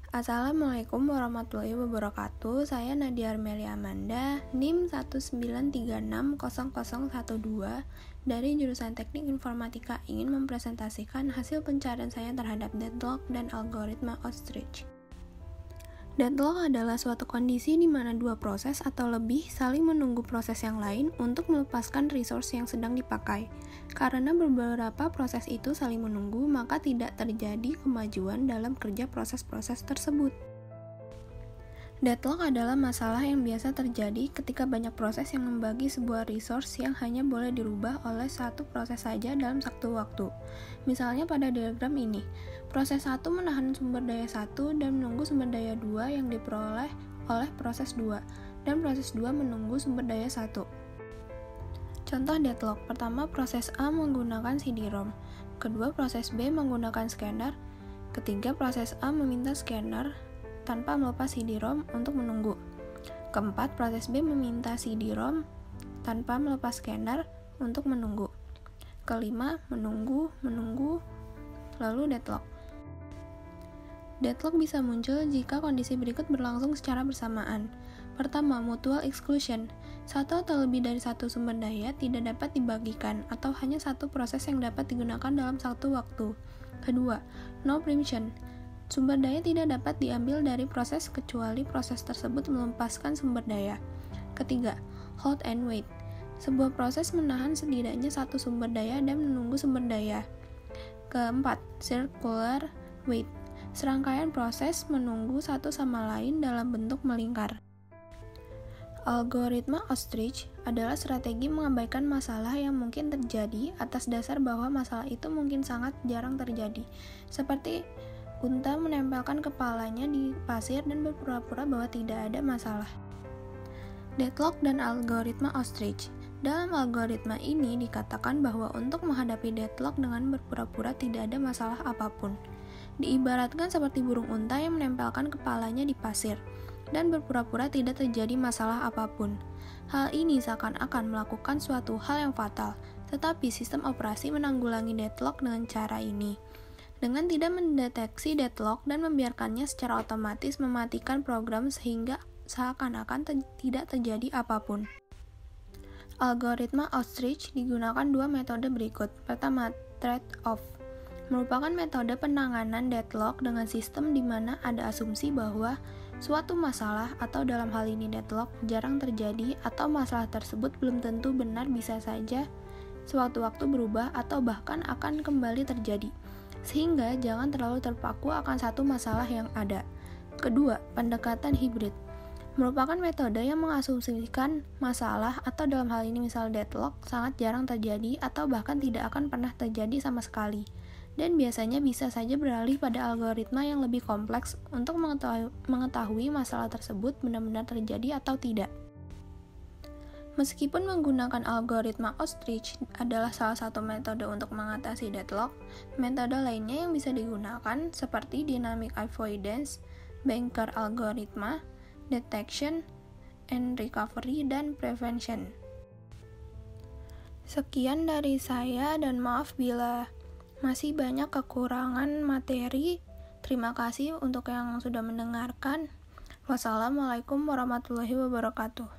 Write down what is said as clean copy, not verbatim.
Assalamualaikum warahmatullahi wabarakatuh. Saya Nadia Armelia Amanda, NIM 193600012 dari jurusan Teknik Informatika, ingin mempresentasikan hasil pencarian saya terhadap deadlock dan algoritma ostrich. Deadlock adalah suatu kondisi di mana dua proses atau lebih saling menunggu proses yang lain untuk melepaskan resource yang sedang dipakai. Karena beberapa proses itu saling menunggu, maka tidak terjadi kemajuan dalam kerja proses-proses tersebut. Deadlock adalah masalah yang biasa terjadi ketika banyak proses yang membagi sebuah resource yang hanya boleh dirubah oleh satu proses saja dalam satu waktu. Misalnya pada diagram ini, proses 1 menahan sumber daya 1 dan menunggu sumber daya 2 yang diperoleh oleh proses 2, dan proses 2 menunggu sumber daya 1. Contoh deadlock, pertama proses A menggunakan CD-ROM, kedua proses B menggunakan scanner, ketiga proses A meminta scanner tanpa melepas CD-ROM untuk menunggu. Keempat, proses B meminta CD-ROM tanpa melepas scanner untuk menunggu. Kelima, menunggu, lalu deadlock. Deadlock bisa muncul jika kondisi berikut berlangsung secara bersamaan. Pertama, mutual exclusion. Satu atau lebih dari satu sumber daya tidak dapat dibagikan atau hanya satu proses yang dapat digunakan dalam satu waktu. Kedua, no preemption. Sumber daya tidak dapat diambil dari proses kecuali proses tersebut melepaskan sumber daya. Ketiga, hold and wait. Sebuah proses menahan setidaknya satu sumber daya dan menunggu sumber daya. Keempat, circular wait. Serangkaian proses menunggu satu sama lain dalam bentuk melingkar. Algoritma ostrich adalah strategi mengabaikan masalah yang mungkin terjadi atas dasar bahwa masalah itu mungkin sangat jarang terjadi. Seperti unta menempelkan kepalanya di pasir dan berpura-pura bahwa tidak ada masalah. Deadlock dan algoritma ostrich. Dalam algoritma ini dikatakan bahwa untuk menghadapi deadlock dengan berpura-pura tidak ada masalah apapun. Diibaratkan seperti burung unta yang menempelkan kepalanya di pasir dan berpura-pura tidak terjadi masalah apapun. Hal ini seakan-akan melakukan suatu hal yang fatal, tetapi sistem operasi menanggulangi deadlock dengan cara ini. Dengan tidak mendeteksi deadlock dan membiarkannya secara otomatis mematikan program sehingga seakan-akan tidak terjadi apapun. Algoritma ostrich digunakan dua metode berikut. Pertama, trade-off. Merupakan metode penanganan deadlock dengan sistem di mana ada asumsi bahwa suatu masalah atau dalam hal ini deadlock jarang terjadi atau masalah tersebut belum tentu benar, bisa saja sewaktu-waktu berubah atau bahkan akan kembali terjadi. Sehingga jangan terlalu terpaku akan satu masalah yang ada. Kedua, pendekatan hibrid. Merupakan metode yang mengasumsikan masalah atau dalam hal ini misal deadlock sangat jarang terjadi atau bahkan tidak akan pernah terjadi sama sekali. Dan biasanya bisa saja beralih pada algoritma yang lebih kompleks untuk mengetahui masalah tersebut benar-benar terjadi atau tidak. Meskipun menggunakan algoritma ostrich adalah salah satu metode untuk mengatasi deadlock, metode lainnya yang bisa digunakan seperti dynamic avoidance, banker algoritma, detection and recovery, dan prevention. Sekian dari saya dan maaf bila masih banyak kekurangan materi. Terima kasih untuk yang sudah mendengarkan. Wassalamualaikum warahmatullahi wabarakatuh.